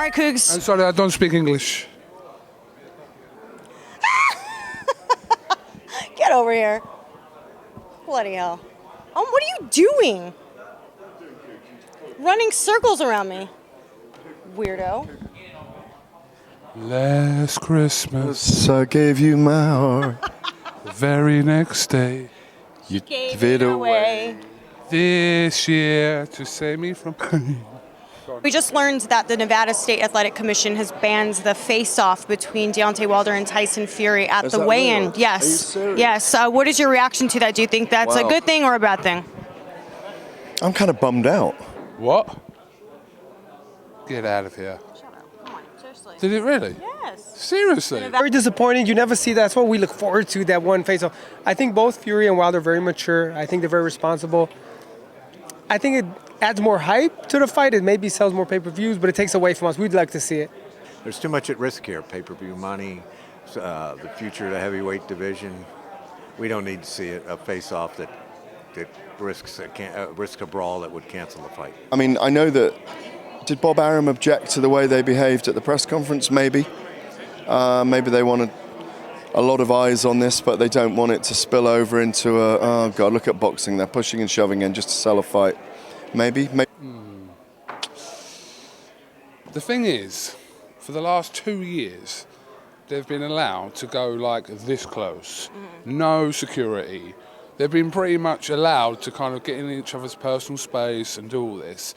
right, Cougs. I'm sorry, I don't speak English. Get over here. Bloody hell. What are you doing? Running circles around me. Weirdo. Last Christmas, I gave you my heart. the very next day, You Gave it away. this year, to save me from pain. We just learned that the Nevada State Athletic Commission has banned the face-off between Deontay Wilder and Tyson Fury at the weigh-in. Real? Yes. Are you serious? Yes. What is your reaction to that? Do you think that's a Wow. good thing or a bad thing? I'm kind of bummed out. What? Get out of here. Shut up. Come on. Seriously. Did it really? Yes. Seriously? Very disappointing. You never see that. That's what we look forward to, that one face-off. I think both Fury and Wilder are very mature. I think they're very responsible. I think it adds more hype to the fight. It maybe sells more pay-per-views, but it takes away from us. We'd like to see it. There's too much at risk here. Pay-per-view money, the future of the heavyweight division. We don't need to see a face-off that risks a brawl that would cancel the fight. I mean, I know that. Did Bob Arum object to the way they behaved at the press conference? Maybe. Maybe they wanted a lot of eyes on this, but they don't want it to spill over into oh God, look at boxing. They're pushing and shoving in just to sell a fight. Maybe. The thing is, for the last 2 years, they've been allowed to go like this close. No security. They've been pretty much allowed to kind of get in each other's personal space and do all this.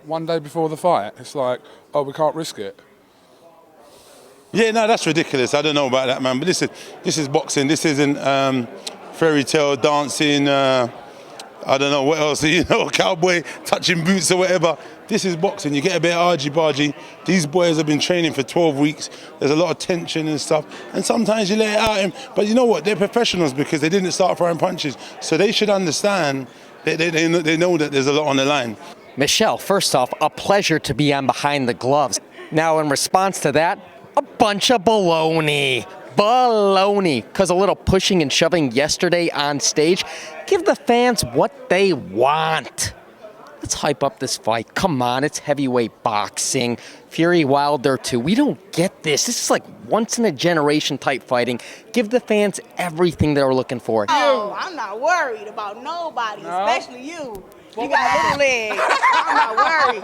One day before the fight, it's like, oh, we can't risk it. Yeah, no, that's ridiculous. I don't know about that, man. But this is boxing. This isn't fairy tale dancing. I don't know what else. You know, cowboy touching boots or whatever. This is boxing. You get a bit of argy-bargy. These boys have been training for 12 weeks. There's a lot of tension and stuff. And sometimes you let it out him. But you know what? They're professionals because they didn't start throwing punches. So they should understand. They know that there's a lot on the line. Michelle, first off, a pleasure to be on Behind the Gloves. Now, in response to that, a bunch of baloney. Baloney. Because a little pushing and shoving yesterday on stage. Give the fans what they want. Let's hype up this fight. Come on, it's heavyweight boxing. Fury Wilder too. We don't get this. This is like once-in-a-generation type fighting. Give the fans everything they're looking for. Oh, I'm not worried about nobody, especially you. You got little legs. I'm not worried.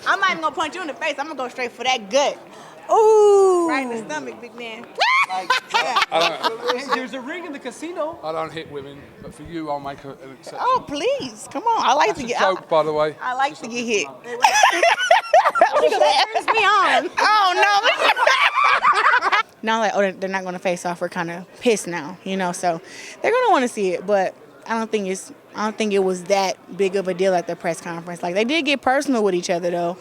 I'm not even gonna punch you in the face. I'm gonna go straight for that gut. Ooh. Right in the stomach, big man. Hey, there's a ring in the casino. I don't hit women, but for you, I'll make an exception. Oh, please, come on. I like That's to a get. joke, by the way. I like to get hit. That turns me on. Oh no. Now like, oh, they're not gonna face off. We're kind of pissed now, you know. So they're gonna want to see it, but I don't think it was that big of a deal at the press conference. Like they did get personal with each other though.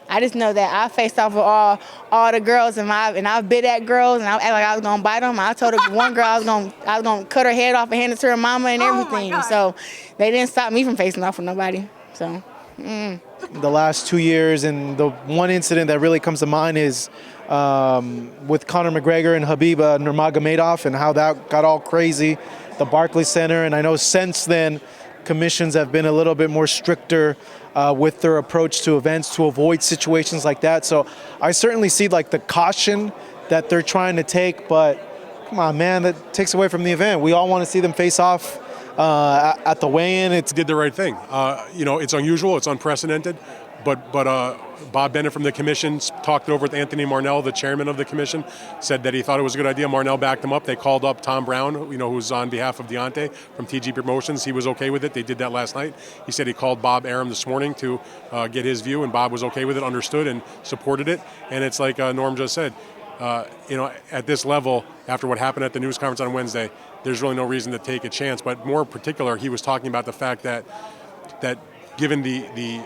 I just know that I faced off with all the girls and I bit at girls and I act like I was gonna bite them. I told one girl I was gonna cut her head off and hand it to her mama and everything. So they didn't stop me from facing off with nobody. So. The last 2 years, and the one incident that really comes to mind is with Conor McGregor and Khabib Nurmagomedov and how that got all crazy, the Barclays Center. And I know since then, commissions have been a little bit more stricter with their approach to events to avoid situations like that. So I certainly see like the caution that they're trying to take, but come on, man, that takes away from the event. We all want to see them face off at the weigh-in. It's did the right thing. You know, it's unusual, it's unprecedented, but Bob Bennett from the commission talked it over with Anthony Marnell, the chairman of the commission, said that he thought it was a good idea. Marnell backed him up. They called up Tom Brown, you know, who's on behalf of Deontay from TG Promotions. He was okay with it. They did that last night. He said he called Bob Arum this morning to get his view, and Bob was okay with it, understood, and supported it. And it's like Norm just said, you know, at this level, after what happened at the news conference on Wednesday, there's really no reason to take a chance. But more in particular, he was talking about the fact that given the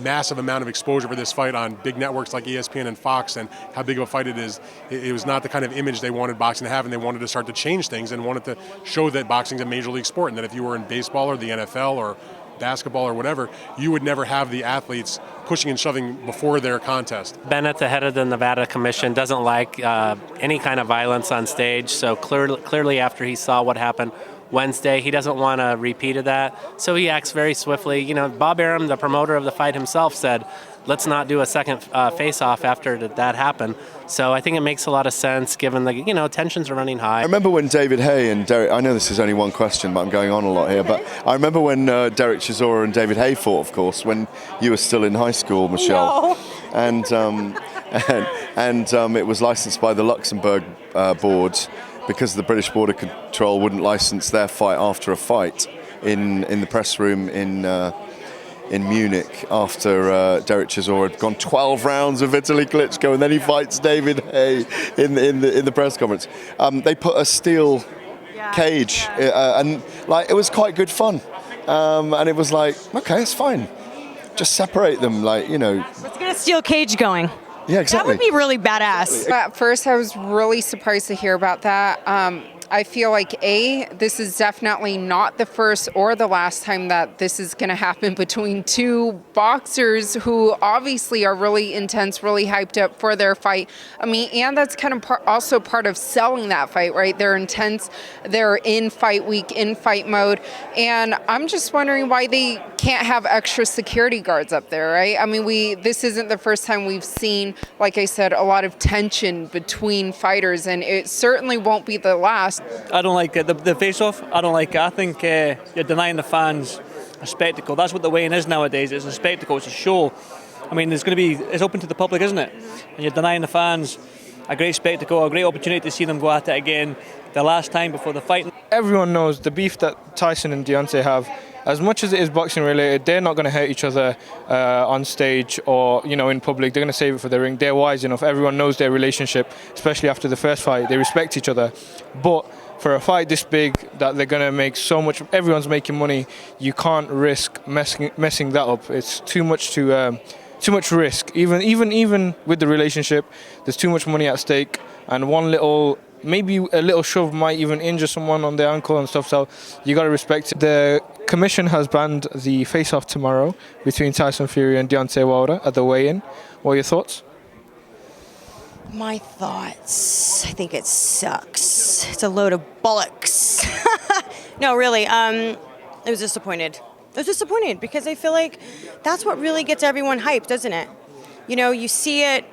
massive amount of exposure for this fight on big networks like ESPN and Fox and how big of a fight it is, it was not the kind of image they wanted boxing to have, and they wanted to start to change things and wanted to show that boxing is a major league sport, and that if you were in baseball or the NFL or basketball or whatever, you would never have the athletes pushing and shoving before their contest. Bennett, the head of the Nevada Commission, doesn't like any kind of violence on stage, so clearly after he saw what happened Wednesday. He doesn't want a repeat of that, so he acts very swiftly. You know, Bob Arum, the promoter of the fight himself, said, let's not do a second face-off after that happened. So I think it makes a lot of sense given the, you know, tensions are running high. I remember when David Hay and Derek, I know this is only one question, but I'm going on a lot here, but I remember when Derek Chisora and David Hay fought, of course, when you were still in high school, Michelle. No. And it was licensed by the Luxembourg board because the British Border Control wouldn't license their fight after a fight in the press room in Munich after Derek Chisora had gone 12 rounds with Vitaly Klitschko, and then he fights David Hay in the press conference. They put a steel cage, and like it was quite good fun. And it was like, okay, it's fine. Just separate them, like, you know. Let's get a steel cage going. Yeah, exactly. That would be really badass. At first, I was really surprised to hear about that. I feel like, this is definitely not the first or the last time that this is going to happen between two boxers who obviously are really intense, really hyped up for their fight. I mean, and that's kind of also part of selling that fight, right? They're intense, they're in fight week, in fight mode, and I'm just wondering why they can't have extra security guards up there, right? I mean, this isn't the first time we've seen, like I said, a lot of tension between fighters, and it certainly won't be the last. I don't like it. The face-off, I don't like it. I think you're denying the fans a spectacle. That's what the weigh-in is nowadays. It's a spectacle. It's a show. I mean, it's open to the public, isn't it? And you're denying the fans a great spectacle, a great opportunity to see them go at it again the last time before the fight. Everyone knows the beef that Tyson and Deontay have. As much as it is boxing related, they're not going to hurt each other on stage or, you know, in public. They're going to save it for the ring. They're wise enough. Everyone knows their relationship, especially after the first fight. They respect each other. But for a fight this big that they're going to make so much, everyone's making money, you can't risk messing that up. It's too much risk. Even with the relationship, there's too much money at stake, and maybe a little shove might even injure someone on their ankle and stuff, so you got to respect it. The commission has banned the face-off tomorrow between Tyson Fury and Deontay Wilder at the weigh-in. What are your thoughts? My thoughts, I think it sucks. It's a load of bollocks. No, really, I was disappointed. I was disappointed because I feel like that's what really gets everyone hyped, doesn't it? You know, you see it.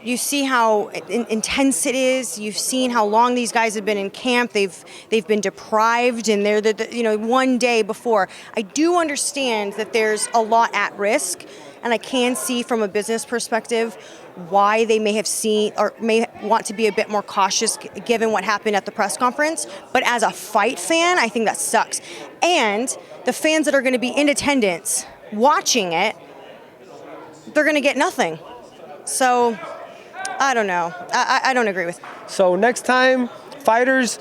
You see how intense it is. You've seen how long these guys have been in camp. They've been deprived, and they're one day before. I do understand that there's a lot at risk, and I can see from a business perspective why they may have seen or may want to be a bit more cautious given what happened at the press conference. But as a fight fan, I think that sucks. And the fans that are going to be in attendance watching it, they're going to get nothing. So I don't know. I don't agree with it. So next time, fighters,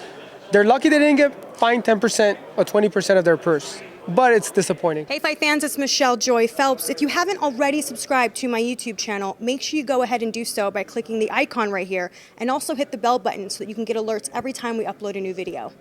they're lucky they didn't get fined 10% or 20% of their purse. But it's disappointing. Hey Fight fans, it's Michelle Joy Phelps. If you haven't already subscribed to my YouTube channel, make sure you go ahead and do so by clicking the icon right here, and also hit the bell button so that you can get alerts every time we upload a new video.